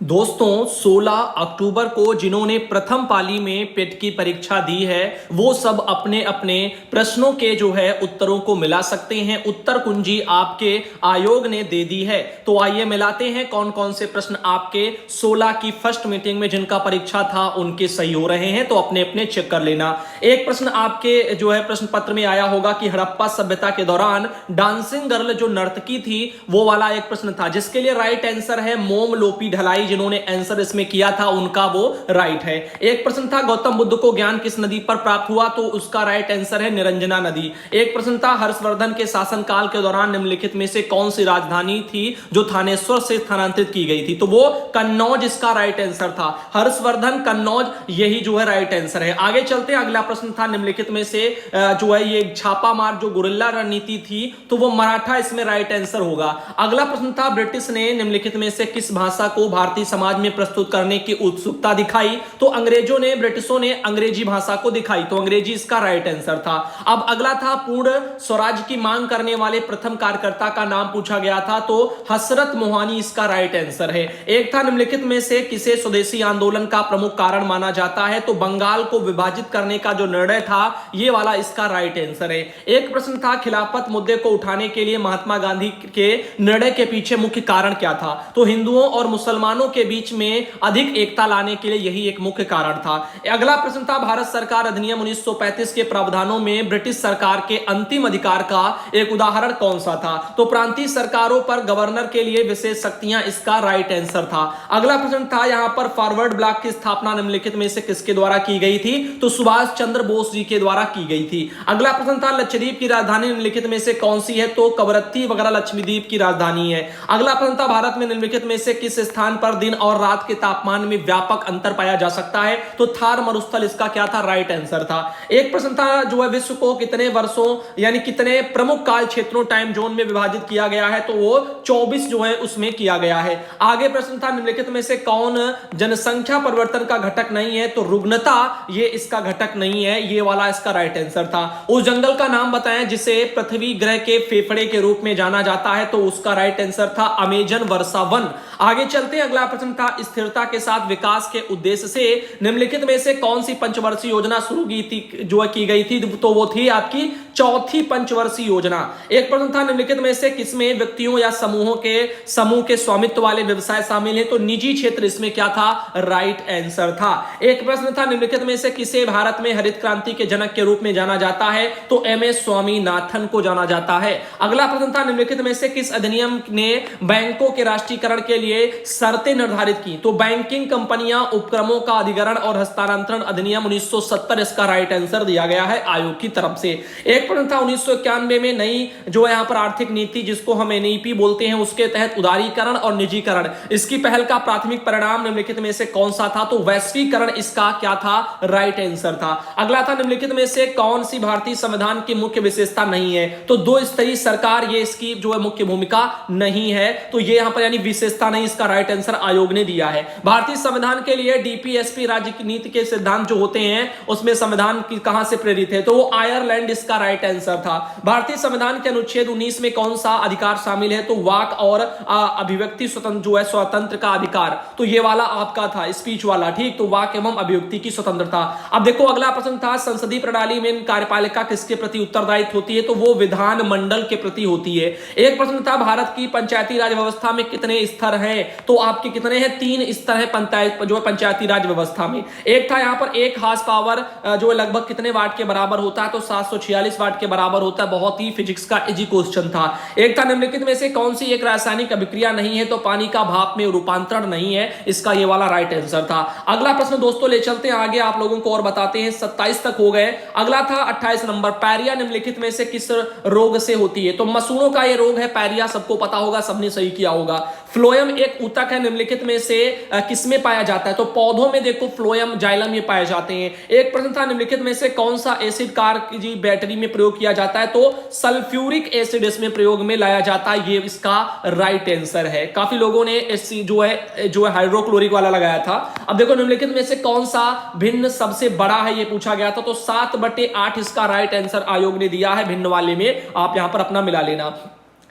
दोस्तों 16 अक्टूबर को जिन्होंने प्रथम पाली में पेट की परीक्षा दी है वो सब अपने अपने प्रश्नों के जो है उत्तरों को मिला सकते हैं। उत्तर कुंजी आपके आयोग ने दे दी है। तो आइए मिलाते हैं कौन कौन से प्रश्न आपके 16 की फर्स्ट मीटिंग में जिनका परीक्षा था उनके सही हो रहे हैं। तो अपने अपने चेक कर लेना। एक प्रश्न आपके जो है प्रश्न पत्र में आया होगा कि हड़प्पा सभ्यता के दौरान डांसिंग गर्ल जो नर्तकी थी वो वाला एक प्रश्न था, जिसके लिए राइट आंसर है मोम लोपी ढलाई। जिन्होंने आंसर इसमें किया था उनका वो राइट है। एक प्रश्न था गौतम बुद्ध को ज्ञान किस नदी पर प्राप्त हुआ, तो उसका राइट आंसर है निरंजना नदी। एक प्रश्न था हर्षवर्धन के शासनकाल के दौरान निम्नलिखित में से कौन सी राजधानी थी जो थानेश्वर से स्थानांतरित की गई थी, तो वो कन्नौज इसका राइट आंसर था। हर्षवर्धन कन्नौज यही जो है राइट आंसर है। आगे चलते हैं। अगला प्रश्न था निम्नलिखित में से जो है ये छापा मार जो गुरिल्ला रणनीति थी, तो वो मराठा इसमें राइट आंसर होगा। अगला प्रश्न था ब्रिटिश ने निम्नलिखित में से किस भाषा को भारतीय समाज में प्रस्तुत करने की उत्सुकता दिखाई, तो अंग्रेजों ने ब्रिटिशों ने अंग्रेजी भाषा को दिखाई, तो अंग्रेजी इसका राइट आंसर था। अब अगला था पूर्ण स्वराज की मांग करने वाले प्रथम कार्यकर्ता का नाम पूछा गया था, तो हसरत मोहानी इसका राइट आंसर है। एक था निम्नलिखित में से किसे स्वदेशी आंदोलन का प्रमुख कारण माना जाता है, तो बंगाल को विभाजित करने का जो निर्णय था ये वाला इसका राइट आंसर है। एक प्रश्न था खिलाफत मुद्दे को उठाने के लिए महात्मा गांधी के निर्णय के पीछे मुख्य कारण क्या था, तो हिंदुओं और मुसलमानों के बीच में अधिक एकता लाने के लिए यही एक मुख्य कारण था। अगला प्रश्न था भारत सरकार अधिनियम 1935 के प्रावधानों में ब्रिटिश सरकार के अंतिम अधिकार का एक उदाहरण कौन सा था, तो प्रांतीय सरकारों पर गवर्नर के लिए विशेष शक्तियां इसका राइट आंसर था। अगला प्रश्न था यहां पर फॉरवर्ड ब्लॉक की स्थापना निम्नलिखित में से किसके द्वारा की गई थी, तो सुभाष चंद्र बोस जी के द्वारा की गई थी। अगला प्रश्न था लक्षद्वीप की राजधानी निम्नलिखित में से कौन सी है, तो कवरत्ती वगैरह लक्षद्वीप की राजधानी है। अगला प्रश्न था भारत में निम्नलिखित में से किस स्थान पर दिन और रात के तापमान में व्यापक अंतर पाया जा सकता है, तो थार मरुस्थल इसका क्या था, राइट आंसर था। एक प्रश्न था जो है विश्व को कितने वर्षों यानी कितने प्रमुख काल क्षेत्रों टाइम जोन में विभाजित किया गया है, तो वो 24 जो है उसमें किया गया है। आगे प्रश्न था निम्नलिखित में से कौन जनसंख्या परिवर्तन का घटक नहीं है, तो रुग्णता ये इसका घटक नहीं है, ये वाला इसका राइट आंसर था। उस जंगल का नाम बताएं जिसे पृथ्वी ग्रह के फेफड़े के रूप में जाना जाता है, तो उसका राइट आंसर था अमेजन वर्षा वन। आगे चलते हैं। अगला प्रश्न था स्थिरता के साथ विकास के उद्देश्य से निम्नलिखित में से कौन सी पंचवर्षीय योजना शुरू की थी जो की गई थी, तो वो थी आपकी चौथी पंचवर्षीय योजना। एक प्रश्न था निम्नलिखित में से किसमें व्यक्तियों या समूह के स्वामित्व वाले व्यवसाय शामिल हैं, तो निजी क्षेत्र इसमें क्या था, राइट आंसर था। एक प्रश्न था निम्नलिखित में से किसे भारत में हरित क्रांति के जनक के रूप में जाना जाता है, तो एमएस स्वामीनाथन को जाना जाता है। अगला प्रश्न था निम्नलिखित में से किस अधिनियम ने बैंकों के राष्ट्रीयकरण के लिए शर्तें निर्धारित की, तो बैंकिंग कंपनियां उपक्रमों का अधिग्रहण और हस्तांतरण अधिनियम 1970 इसका राइट आंसर दिया गया है आयोग की तरफ से। एक प्रश्न था 1991 में नई जो है यहां पर आर्थिक नीति जिसको हम एनईपी बोलते हैं उसके तहत उदारीकरण और निजीकरण इसकी पहल का प्राथमिक परिणाम निम्नलिखित में से कौन सा था, तो वैश्वीकरण इसका क्या था, राइट आंसर था। अगला था निम्नलिखित में से कौन सी भारतीय संविधान की मुख्य विशेषता नहीं है, तो दो स्तरीय सरकार ये इसकी जो है मुख्य भूमिका नहीं है, तो ये यहां पर यानी विशेषता नहीं, इसका राइट आंसर आयोग ने दिया है। भारतीय संविधान के लिए डीपीएसपी राज्य की नीति के सिद्धांत जो होते हैं उसमें संविधान की कहां से प्रेरित है, तो वो आयरलैंड इसका राइट आंसर था। भारतीय संविधान के अनुच्छेद 19 में कौन सा अधिकार शामिल है, तो वाक और अभिव्यक्ति स्वतंत्र जो है स्वतंत्र का अधिकार, तो ये वाला आपका था स्पीच वाला, ठीक, तो वाक एवं अभिव्यक्ति की स्वतंत्रता। अब देखो अगला प्रश्न था संसदीय प्रणाली में कार्यपालिका किसके प्रति उत्तरदायित्व होती है, तो वो विधान मंडल के प्रति होती है। एक प्रश्न था भारत की पंचायती राज व्यवस्था में कितने स्तर हैं, तो आपके कितने हैं, 3 स्तर है पंचायत जो है पंचायती राज व्यवस्था में। एक था यहां पर एक हार्स पावर जो लगभग कितने वाट के बराबर होता है, तो 746 वाट के बराबर होता है। बहुत ही फिजिक्स का इजी क्वेश्चन था। एक था निम्नलिखित में से कौन सी एक रासायनिक अभिक्रिया नहीं है, तो पानी का भाप में रूपांतरण नहीं है, इसका ये वाला राइट आंसर था। अगला प्रश्न दोस्तों ले चलते हैं आगे, आप लोगों को और बताते हैं। 27 तक हो गए। अगला था 28 नंबर, पैरिया निम्नलिखित में से किस रोग से होती है, तो मसूड़ों का ये रोग है पैरिया, सबको पता होगा, सबने सही किया होगा। फ्लोएम एक ऊतक है निम्नलिखित में से किसमें पाया जाता है, तो पौधों में देखो फ्लोएम जाइलम ये पाए जाते हैं। एक प्रश्न था निम्नलिखित में से कौन सा एसिड कार की बैटरी में प्रयोग किया जाता है, तो सल्फ्यूरिक एसिड इसमें प्रयोग में लाया जाता है, ये इसका राइट आंसर है। काफी लोगों ने जो है हाइड्रोक्लोरिक वाला लगाया था। अब देखो निम्नलिखित में से कौन सा भिन्न सबसे बड़ा है, ये पूछा गया था, तो 7/8 इसका राइट आंसर आयोग ने दिया है भिन्न वाले में, आप यहां पर अपना मिला लेना।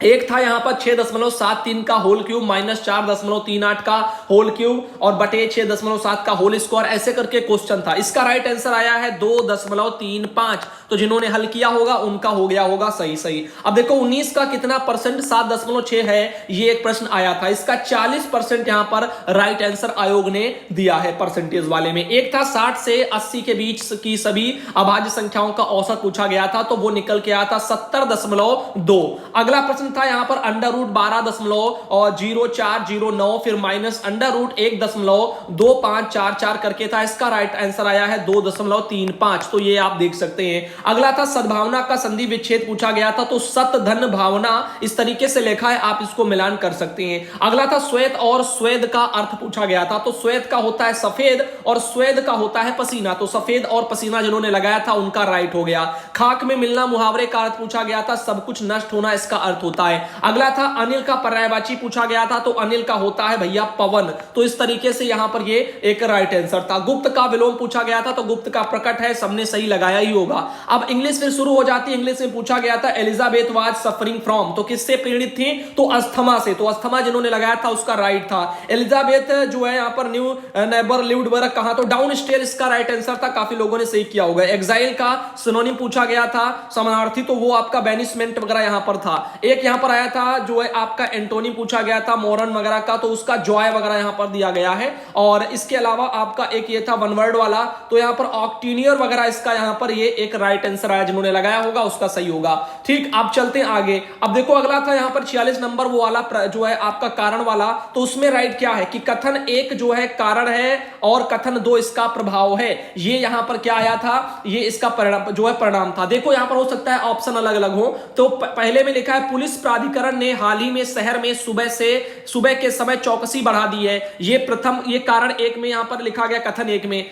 एक था यहां पर 6.73 का होल क्यूब माइनस 4.38 का होल क्यूब और बटे 6.7 का होल स्क्वायर, ऐसे करके क्वेश्चन था। इसका राइट आंसर आया है 2.35। तो जिन्होंने हल किया होगा उनका हो गया होगा सही सही। अब देखो 19 का कितना परसेंट 7.6 है, ये एक प्रश्न आया था। इसका 40% यहां पर राइट आंसर आयोग ने दिया है परसेंटेज वाले में। एक था 60 से 80 के बीच की सभी अभाज्य संख्याओं का औसत पूछा गया था, तो वो निकल के आया था 70.2। अगला प्रश्न था यहां पर अंडर रूट 12.0409 फिर माइनस अंडर रूट 1.2544 करके था। इसका राइट आंसर आया है 2.35। तो ये आप देख सकते हैं। अगला था सद्भावना का संधि विच्छेद पूछा गया था, तो सत धन भावना इस तरीके से लिखा है, आप इसको मिलान कर सकते हैं। अगला था श्वेत और स्वेद का अर्थ पूछा गया था, तो श्वेत का होता है सफेद और स्वेद का होता है पसीना, तो सफेद और पसीना जिन्होंने लगाया था उनका राइट हो गया। खाक में मिलना मुहावरे का अर्थ पूछा गया था, सब कुछ नष्ट होना इसका अर्थ होता है। अगला था अनिल का पर्यायवाची पूछा गया था, तो अनिल का होता है भैया पवन, तो इस तरीके से यहां पर ये एक राइट आंसर था। गुप्त का विलोम पूछा गया था, तो गुप्त का प्रकट है, सबने सही लगाया ही होगा। अब इंग्लिश फिर शुरू हो जाती है। इंग्लिश में पूछा गया था एलिजाबेथ वाज सफरिंग फ्रॉम, तो किससे पीड़ित थी, तो अस्थमा से, तो अस्थमा जिन्होंने लगाया था उसका राइट था। एलिजाबेथ जो है यहां पर न्यू नेबर लिव्ड वर्क कहां, तो डाउन स्टेयर इसका राइट आंसर था, काफी लोगों ने सही किया होगा। एग्जाइल का सिनोनिम पूछा गया था समानार्थी, तो वो आपका बेनिसमेंट वगैरह यहां पर था। एक यहां पर आया था जो है आपका एंटोनी पूछा गया था मोरन वगैरह का, तो उसका जॉय वगैरह यहां पर दिया गया है। और इसके अलावा आपका एक ये था वन वर्ड वाला, तो यहां पर ऑक्टिनियर वगैरह इसका यहां पर ये एक राइट आंसर आया, जिन्होंने लगाया होगा उसका सही होगा। ठीक, आप चलते हैं आगे। अब देखो अगला था यहां पर 46 नंबर वो वाला जो है आपका कारण वाला, तो उसमें राइट क्या है कि कथन एक जो है कारण है और कथन दो इसका प्रभाव है। ये यहां पर क्या आया था, ये इसका परिणाम जो है परिणाम था। देखो यहां पर हो सकता है ऑप्शन अलग अलग हो, तो पहले में लिखा है पुलिस प्राधिकरण ने हाल ही में शहर में सुबह के समय चौकसी बढ़ा दी है। ये प्रथम, ये कारण एक में यहां पर लिखा गया, कथन एक में।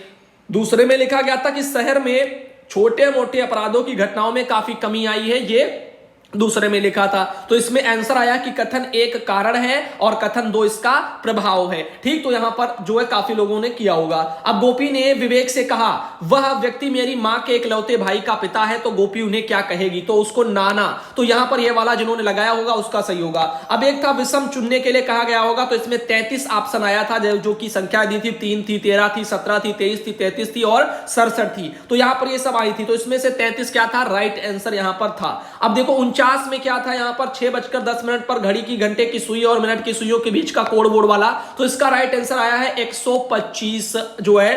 दूसरे में लिखा गया था कि शहर में छोटे मोटे अपराधों की घटनाओं में काफी कमी आई है, ये दूसरे में लिखा था। तो इसमें आंसर आया कि कथन एक कारण है और कथन दो इसका प्रभाव है। ठीक, तो यहां पर जो है काफी लोगों ने किया होगा। अब गोपी ने विवेक से कहा वह व्यक्ति मेरी मां के इकलौते भाई का पिता है, तो गोपी उन्हें क्या कहेगी, तो उसको नाना, तो यहां पर यह वाला जिन्होंने लगाया होगा उसका सही होगा। अब एक था विषम चुनने के लिए कहा गया होगा, तो इसमें 33 ऑप्शन आया था, जो कि संख्या दी थी 3 थी, 13 थी, 17 थी, 23 थी, 33 थी और 67 थी, तो यहां पर ये सब आई थी। तो इसमें से 33 क्या था, राइट आंसर यहां पर था। अब देखो 49 में क्या था, यहां पर 6:10 पर घड़ी की घंटे की सुई और मिनट की सुइयों के बीच का कोड बोर्ड वाला, तो इसका राइट आंसर आया है 125 जो है।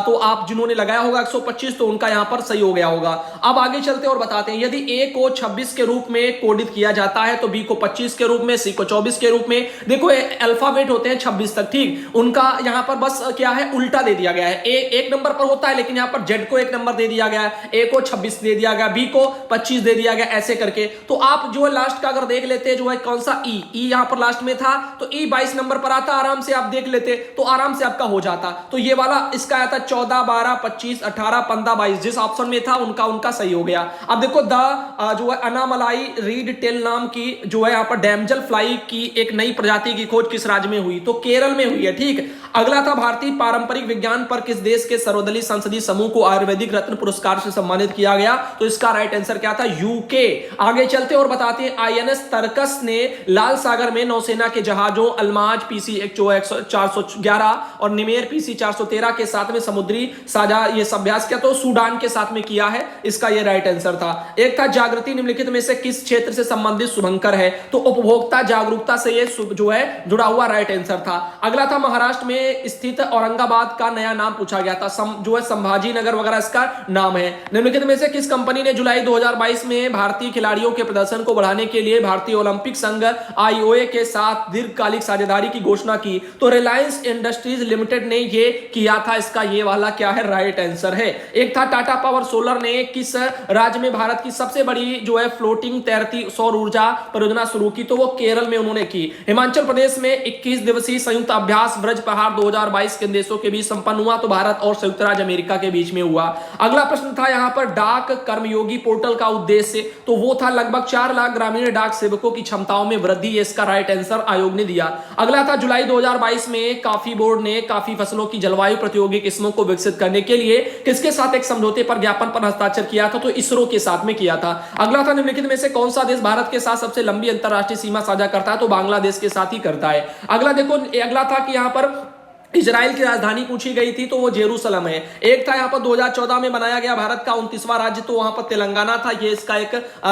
तो आप जिन्होंने लगाया होगा 125, तो उनका यहां पर सही हो गया होगा। अब आगे चलते और बताते हैं, यदि ए को 26 के रूप में कोडित किया जाता है, तो बी को 25 के रूप में, सी को 24 के रूप में। देखो अल्फाबेट होते हैं 26 तक, ठीक, उनका यहां पर बस क्या है, उल्टा दे दिया गया है। ए एक नंबर पर होता है, लेकिन यहां पर जेड को एक नंबर दे दिया गया है, ए को 26 दे दिया गया, बी को 25 दे दिया गया, ऐसे करके। तो आप जो है लास्ट का अगर देख लेते जो है कौन सा ई यहां पर लास्ट में था, तो ई 22 नंबर पर आता, आराम से आप देख लेते तो आराम से आपका हो जाता। तो ये वाला इसका आया था 14, 12, 25, 18, 15, 22, जिस ऑप्शन में था उनका सही हो गया। अब देखो जो है अनामलाई रीड टेल नाम की जो है यहां पर डैमजल फ्लाई की एक नई प्रजाति की खोज किस राज्य में हुई, तो केरल में हुई है। ठीक, अगला था भारतीय पारंपरिक विज्ञान पर किस देश के सर्वदलीय संसदीय समूह को आयुर्वेदिक रत्न पुरस्कार से सम्मानित किया गया, तो इसका राइट आंसर क्या था, यूके। आगे चलते और बताते हैं, आईएनएस तरकस ने लाल सागर में नौसेना के जहाजों अल्माज पीसी 411 और निमेर पीसी 413 के साथ में समुद्री साझा ये अभ्यास किया, तो सूडान के साथ में किया है, इसका ये राइट आंसर था। एक था जागृति निम्नलिखित में से किस क्षेत्र से संबंधित शुभंकर है, तो उपभोक्ता जागरूकता से ये जो है जुड़ा हुआ राइट आंसर था। अगला था महाराष्ट्र में स्थित औरंगाबाद का नया नाम पूछा गया था, जो है संभाजी नगर वगैरह इसका नाम है। निम्नलिखित में से किस कंपनी ने जुलाई 2022 में भारतीय खिलाड़ियों के प्रदर्शन को बढ़ाने के लिए भारतीय ओलंपिक संघ आईओए के साथ दीर्घकालिक साझेदारी की घोषणा की, तो रिलायंस इंडस्ट्रीज लिमिटेड ने ये किया था, इसका ये वाला क्या है, राइट आंसर है। एक था टाटा पावर सोलर ने किस राज्य में भारत की सबसे बड़ी जो है फ्लोटिंग तैरती सौर ऊर्जा परियोजना शुरू की, तो वो केरल में उन्होंने की। हिमाचल प्रदेश में 21 दिवसीय संयुक्त अभ्यास ब्रज पहाड़ 2022 किन देशों के बीच संपन्न हुआ, तो भारत और संयुक्त राज्य अमेरिका के बीच में हुआ। अगला प्रश्न था यहां पर डाक कर्मयोगी पोर्टल का उद्देश्य, तो वो था लगभग लगभग 4 लाख ग्रामीण डाक सेवकों की क्षमताओं में वृद्धि, ये इसका राइट आंसर आयोग ने दिया। अगला था जुलाई 2022 में काफी बोर्ड ने काफी फसलों की जलवायु प्रतियोगी किस्मों को विकसित करने के लिए किसके साथ एक समझौते पर ज्ञापन पर हस्ताक्षर किया था? तो इसरो के साथ में किया था। अगला था निम्नलिखित में से कौन सा देश भारत के साथ सबसे लंबी अंतरराष्ट्रीय सीमा साझा करता है? तो बांग्लादेश के साथ ही करता है। अगला देखो, अगला था कि यहां पर इजराइल की राजधानी पूछी गई थी, तो वो जेरूसलम है। एक था यहाँ पर 2014 में बनाया गया भारत का 29वां राज्य, तो वहां पर तेलंगाना था। ये इसका एक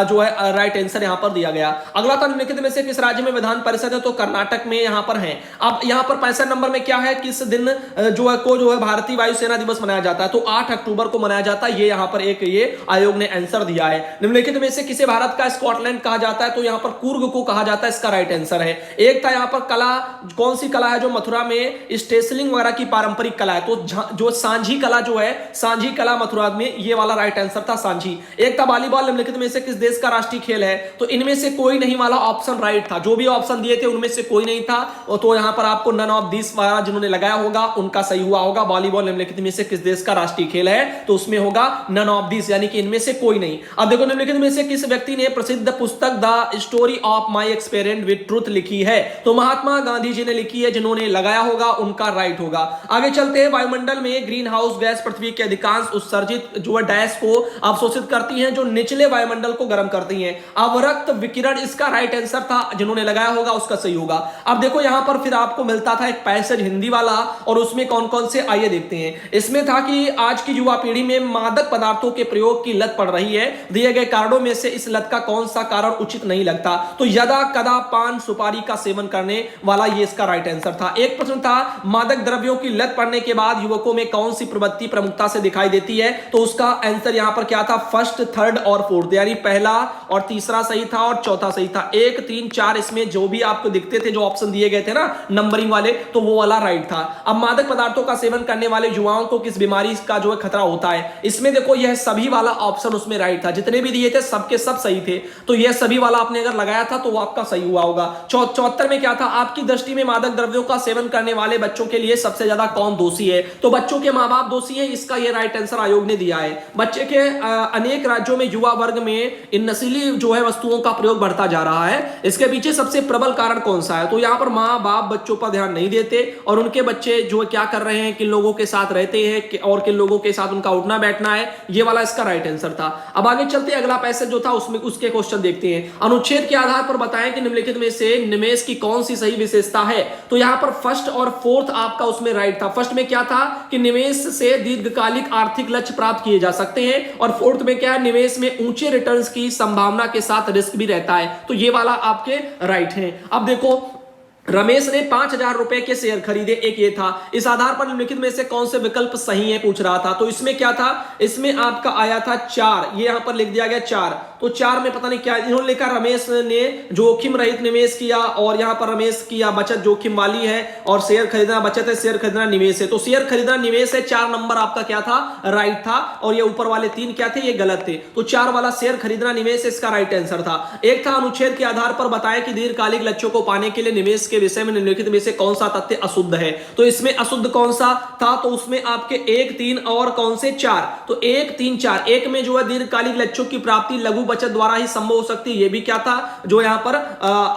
जो है राइट आंसर यहाँ पर दिया गया। अगला था निम्नलिखित में से किस राज्य में विधान परिषद है? तो कर्नाटक में यहाँ पर है। अब यहाँ पर 65 नंबर में क्या है, किस दिन जो है भारतीय वायुसेना दिवस मनाया जाता है? तो 8 अक्टूबर को मनाया जाता है। ये यहाँ पर एक ये आयोग ने आंसर दिया है। निम्नलिखित में से किसे भारत का स्कॉटलैंड कहा जाता है? तो यहाँ पर कुर्ग को कहा जाता है, इसका राइट आंसर है। एक था यहाँ पर कला, कौन सी कला है जो मथुरा में स्टेसलिंग वगैरह की पारंपरिक कला है? तो जो सांझी कला जो है, सांझी कला मथुरा में, ये वाला राइट आंसर था सांझी। एक था वॉलीबॉल निम्नलिखित में से किस देश का राष्ट्रीय खेल है? तो इनमें से कोई नहीं वाला ऑप्शन राइट था। जो भी ऑप्शन दिए थे उनमें से कोई नहीं था, तो यहां पर आपको नन ऑफ दिस वाला जिन्होंने लगाया होगा उनका सही हुआ होगा। वॉलीबॉल निम्नलिखित में से किस देश का राष्ट्रीय खेल है? तो उसमें होगा नन ऑफ दिस, यानी कि इनमें से कोई नहीं। अब देखो निम्नलिखित में से किस व्यक्ति ने प्रसिद्ध पुस्तक the story of my experiment with truth लिखी है? तो महात्मा गांधी जी ने लिखी है। जिन्होंने लगाया होगा उनका राइट होगा। आगे चलते हैं। वायुमंडल में ग्रीन हाउस गैस पृथ्वी के अधिकांश उत्सर्जित जो है डैश को अवशोषित करती हैं, जो निचले वायुमंडल को गर्म करती हैं। अवरक्त विकिरण इसका राइट आंसर था। जिन्होंने लगाया होगा उसका सही होगा। अब देखो यहां पर फिर आपको मिलता था एक पैसेज हिंदी वाला, और उसमें कौन कौन से आइए देखते हैं। इसमें था कि आज की युवा पीढ़ी में मादक पदार्थों के प्रयोग की लत पड़ रही है। दिए गए कारणों में से इस लत का कौन सा कारण उचित नहीं लगता? तो यदा कदा पान सुपारी का सेवन करने वाला, ये इसका राइट आंसर था। एक प्रश्न था मादक द्रव्यों की लत पड़ने के बाद युवकों में कौन सी प्रवृत्ति प्रमुखता से दिखाई देती है? तो उसका आंसर यहां पर क्या था? फर्स्ट, थर्ड और फोर्थ, यानी पहला और तीसरा सही था और चौथा सही था। 1, 3, 4 इसमें जो भी आपको दिखते थे, जो ऑप्शन दिए गए थे ना नंबरिंग वाले, तो वो वाला राइट था। अब मादक पदार्थों का सेवन करने वाले युवाओं को किस बीमारी का जो है खतरा होता है? इसमें देखो यह सभी वाला ऑप्शन उसमें राइट था। जितने भी दिए थे सबके सब सही थे, तो यह सभी वाला आपने अगर लगाया था तो वो आपका सही हुआ होगा। 74 में क्या था? आपकी दृष्टि में मादक द्रव्यों का सेवन करने वाले बच्चों के लिए सबसे ज्यादा कौन दोषी है? तो बच्चों के मां बाप दोषी हैं, इसका ये राइट आंसर आयोग ने दिया है। बच्चे के अनेक राज्यों में युवा वर्ग में इन नशीली जो है वस्तुओं का प्रयोग बढ़ता जा रहा है। इसके पीछे सबसे प्रबल कारण कौन सा है? तो यहां पर मां बाप बच्चों पर ध्यान नहीं देते, और उनके बच्चे जो है क्या कर रहे हैं, किन लोगों के साथ रहते हैं और किन लोगों के साथ उनका उठना बैठना है, ये वाला इसका राइट आंसर था। अब आगे चलते अगला पैसेज जो था उसमें उसके क्वेश्चन देखते हैं। अनुच्छेद के आधार पर बताएं कि निम्नलिखित में से निवेश की कौन सी सही विशेषता है? तो यहां पर फर्स्ट और फोर्थ आपका उसमें राइट था। फर्स्ट में क्या था कि निवेश से दीर्घकालिक आर्थिक लक्ष्य प्राप्त किए जा सकते हैं, और फोर्थ में क्या है? निवेश में ऊंचे रिटर्न्स की संभावना के साथ रिस्क भी रहता है। तो ये वाला आपके राइट है। अब देखो रमेश ने 5,000 रुपए के शेयर खरीदे, एक ये था। इस आधार पर निम्नलिखित में से कौन से विकल्प सही है पूछ रहा था। तो इसमें क्या था? इसमें आपका आया था 4, ये यहां पर लिख दिया गया 4। तो 4 में पता नहीं क्या इन्होंने लिखा, रमेश ने जोखिम रहित निवेश किया, और यहां पर रमेश किया बचत जोखिम वाली है, और शेयर खरीदना बचत है, शेयर खरीदना निवेश है। तो शेयर खरीदना निवेश है। 4 नंबर आपका क्या था? राइट था। और ये ऊपर वाले 3 क्या थे? ये गलत थे। तो 4 वाला शेयर खरीदना निवेश इसका राइट आंसर था। एक था अनुच्छेद के आधार पर बताएं कि दीर्घकालिक लक्ष्यों को पाने के लिए निवेश के विषय में निम्नलिखित में से कौन सा तथ्य अशुद्ध है? तो इसमें अशुद्ध कौन सा था? तो उसमें आपके 1, 3 और कौन से 4? तो 1, 3, 4। एक में जो है दीर्घकालिक लक्ष्यों की प्राप्ति लघु बचत द्वारा ही संभव हो सकती है, ये भी क्या था जो यहां पर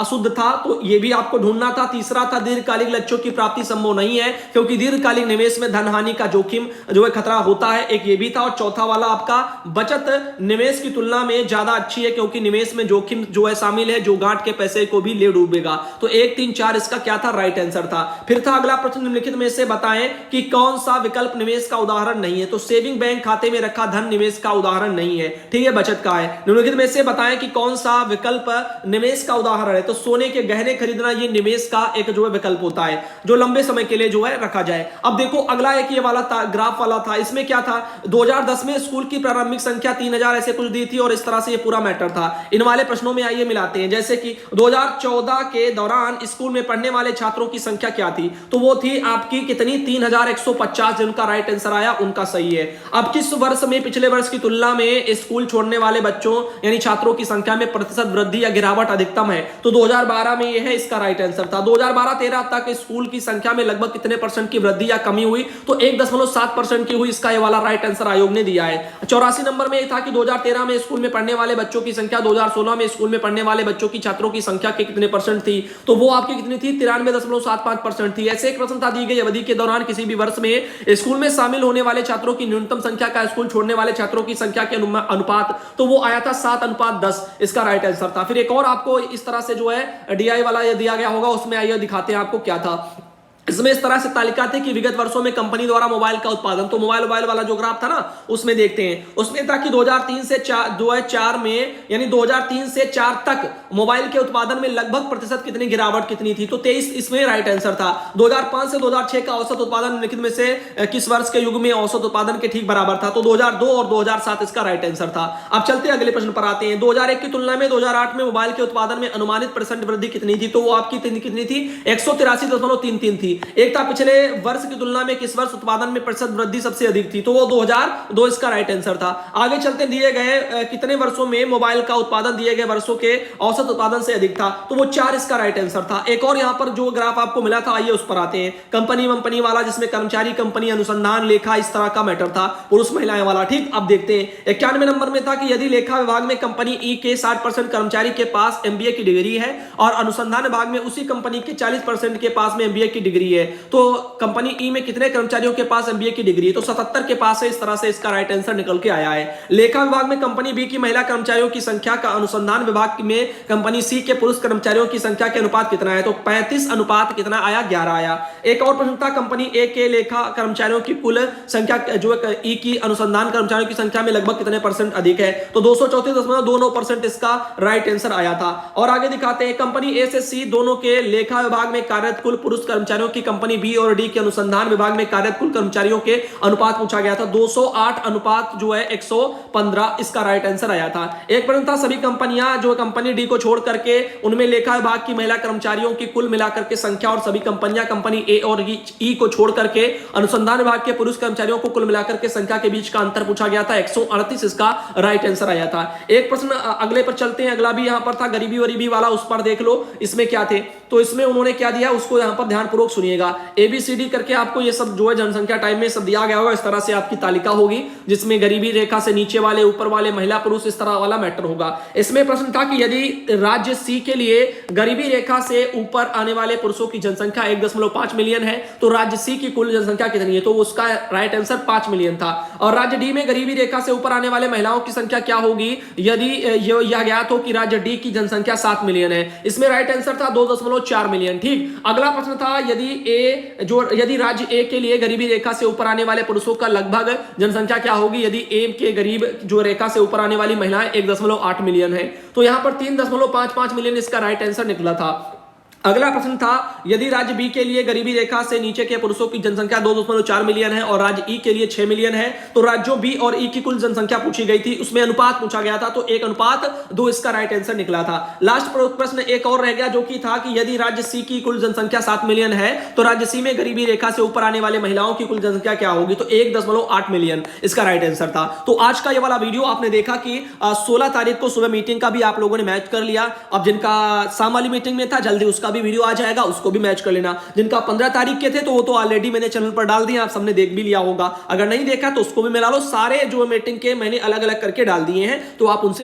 अशुद्ध था, तो ये भी आपको ढूंढना था। तीसरा था दीर्घकालिक लक्ष्यों की प्राप्ति संभव नहीं है, क्योंकि दीर्घकालिक निवेश में धन हानि का जोखिम जो है खतरा होता है, एक ये भी था। और चौथा वाला आपका बचत निवेश की तुलना में ज्यादा अच्छी है, क्योंकि निवेश में जोखिम जो है शामिल है, जो गांठ के पैसे को भी ले डूबेगा। तो 1, 3, 4 इसका क्या था? राइट आंसर था। फिर था अगला प्रश्न, निम्नलिखित में से बताएं कि कौन सा विकल्प निवेश का उदाहरण नहीं है? तो सेविंग बैंक खाते में रखा धन निवेश का उदाहरण नहीं है, ठीक है, बचत का है। निम्नलिखित में से बताएं कि कौन सा विकल्प निवेश का उदाहरण है? तो सोने के गहने खरीदना ये निवेश का एक जो है विकल्प होता है, जो लंबे समय के लिए जो है रखा जाए। अब देखो अगला एक ये वाला ग्राफ वाला था। इसमें क्या था? 2010 में स्कूल की प्रारंभिक संख्या 3000 ऐसे कुछ दी थी, और इस तरह से ये पूरा मैटर था। इन वाले प्रश्नों में आइए मिलाते हैं। जैसे कि 2014 के दौरान स्कूल में पढ़ने वाले छात्रों की संख्या क्या थी? तो वो थी आपकी कितनी? 3150। जिनका राइट आंसर आया उनका सही है। अब किस वर्ष में पिछले वर्ष की तुलना में स्कूल छोड़ने वाले बच्चों यानी छात्रों की संख्या में प्रतिशत वृद्धि या गिरावट अधिकतम है, तो 2012 में यह है इसका राइट आंसर था। 2012-13 तक स्कूल की संख्या में लगभग कितने परसेंट की वृद्धि या कमी हुई, तो 1.7% की हुई, इसका ये वाला राइट आंसर आयोग ने दिया है। 84 नंबर में यह था कि 2013 में स्कूल में पढ़ने वाले बच्चों की संख्या 2016 में स्कूल में पढ़ने वाले बच्चों की छात्रों की संख्या के कितने परसेंट थी, तो वो आपकी कितनी थी, 93.75% थी। ऐसे एक प्रश्न था, दी गई अवधि के दौरान किसी भी वर्ष में स्कूल में शामिल होने वाले छात्रों की न्यूनतम संख्या का स्कूल छोड़ने वाले छात्रों की संख्या के अनुपात, तो वो आया था 7:10, इसका राइट आंसर था। फिर एक और आपको इस तरह से जो है डीआई वाला ये दिया गया होगा, उसमें आइए दिखाते हैं आपको क्या था। इसमें इस तरह से तालिका थी कि विगत वर्षों में कंपनी द्वारा मोबाइल का उत्पादन, तो मोबाइल वाला जो ग्राफ था ना उसमें देखते हैं, उसमें था कि 2003 से 4 में, यानी 2003 से 4 तक मोबाइल के उत्पादन में लगभग प्रतिशत कितनी गिरावट कितनी थी, तो 23 इसमें राइट आंसर था। 2005 से 2006 का औसत उत्पादन निम्नलिखित में से किस वर्ष के युग में औसत उत्पादन के ठीक बराबर था, तो 2002 और 2007 इसका राइट आंसर था। अब चलते अगले प्रश्न पर आते हैं। 2001 की तुलना में 2008 में मोबाइल के उत्पादन में अनुमानित % वृद्धि कितनी थी, तो वो आपकी कितनी थी, 183.33 थी। एक था पिछले वर्ष की तुलना में किस वर्ष उत्पादन में प्रतिशत वृद्धि सबसे अधिक थी, तो वो 2002 इसका राइट आंसर था। आगे चलते, दिए गए कितने वर्षों में मोबाइल का उत्पादन दिए गए वर्षों के औसत उत्पादन से अधिक था, तो वो 4 इसका राइट आंसर था। एक और यहां पर जो ग्राफ आपको मिला था, आइए उस पर आते हैं। कंपनी वाला, जिसमें कर्मचारी, कंपनी, अनुसंधान, लेखा, इस तरह का मैटर था, पुरुष महिलाएं वाला। ठीक, अब देखते हैं 91 नंबर में था कि यदि लेखा विभाग में कंपनी ई के 60% कर्मचारी के पास एमबीए की डिग्री है और अनुसंधान विभाग में उसी कंपनी के 40% के पास में एमबीए की डिग्री है, तो कंपनी ई में कितने कर्मचारियों के पास एमबीए की डिग्री है, तो 77 के पास है। इस तरह से इसका राइट आंसर निकल के आया है। लेखा विभाग में कंपनी बी की महिला कर्मचारियों की संख्या का अनुसंधान विभाग में कंपनी सी के पुरुष कर्मचारियों की संख्या के अनुपात कितना है, तो 35 अनुपात कितना आया, 11 आया। एक और प्रश्न था, कंपनी ए के लेखा कर्मचारियों की कुल संख्या जो ई की अनुसंधान कर्मचारियों की संख्या में लगभग कितने % अधिक है, तो 234.29% इसका राइट आंसर आया था। और आगे दिखाते हैं, कंपनी ए से सी दोनों के लेखा विभाग में कार्यरत कुल पुरुष कर्मचारियों की कंपनी बी और डी के अनुसंधान विभाग में कार्यरत कुल कर्मचारियों के अनुपात पूछा गया था, 208 अनुपात जो है 115 इसका राइट आंसर आया था। एक प्रश्न था, सभी कंपनियां जो कंपनी डी को छोड़ करके उनमें लेखा विभाग की महिला कर्मचारियों की कुल मिलाकर के संख्या, और सभी कंपनियां कंपनी ए और ई को छोड़ करके अनुसंधान विभाग के पुरुष कर्मचारियों को कुल मिलाकर के संख्या के बीच का अंतर पूछा गया था, 138 इसका राइट आंसर आया था। एक प्रश्न अगले पर चलते हैं, अगला भी यहां पर था गरीबी वरीबी वाला, उस पर देख लो इसमें क्या थे, तो इसमें उन्होंने क्या दिया उसको यहां पर ध्यानपूर्वक सुनिएगा। एबीसीडी करके आपको ये सब जो है जनसंख्या टाइप में सब दिया गया होगा, इस तरह से आपकी तालिका होगी, जिसमें गरीबी रेखा से नीचे वाले, ऊपर वाले, महिला पुरुष, इस तरह वाला मैटर होगा। इसमें प्रश्न था कि यदि राज्य सी के लिए गरीबी रेखा से ऊपर आने वाले पुरुषों की जनसंख्या 1.5 मिलियन है, तो राज्य सी की कुल जनसंख्या कितनी है, तो उसका राइट आंसर 5 मिलियन था। और राज्य डी में गरीबी रेखा से ऊपर आने वाले महिलाओं की संख्या क्या होगी, यदि यह ज्ञात हो कि राज्य डी की जनसंख्या 7 मिलियन है, इसमें राइट आंसर था 2.4 मिलियन। ठीक, अगला प्रश्न था, यदि राज्य ए के लिए गरीबी रेखा से ऊपर आने वाले पुरुषों का लगभग जनसंख्या क्या होगी, यदि ए के गरीब जो रेखा से ऊपर आने वाली महिलाएं 1.8 मिलियन है, तो यहां पर 3.55 मिलियन इसका राइट आंसर निकला था। अगला प्रश्न था, यदि राज्य बी के लिए गरीबी रेखा से नीचे के पुरुषों की जनसंख्या 2.4 मिलियन है और राज्य ई के लिए 6 मिलियन है, तो राज्यों बी और ई की कुल जनसंख्या पूछी गई थी, उसमें अनुपात पूछा गया था, तो 1:2 इसका राइट आंसर निकला था। लास्ट प्रश्न एक और रह गया, जो कि था कि यदि राज्य सी की कुल जनसंख्या 7 मिलियन है, तो राज्य सी में गरीबी रेखा से ऊपर आने वाले महिलाओं की कुल जनसंख्या क्या होगी, तो 1.8 मिलियन इसका राइट आंसर था। तो आज का ये वाला वीडियो आपने देखा कि 16 तारीख को सुबह मीटिंग का भी आप लोगों ने मैच कर लिया। अब जिनका शाम वाली मीटिंग में था, जल्दी उसका भी वीडियो आ जाएगा, उसको भी मैच कर लेना। जिनका 15 तारीख के थे, तो वो तो ऑलरेडी मैंने चैनल पर डाल दिए, आप सबने देख भी लिया होगा। अगर नहीं देखा तो उसको भी मिला लो, सारे जो मीटिंग के मैंने अलग अलग करके डाल दिए हैं, तो आप उनसे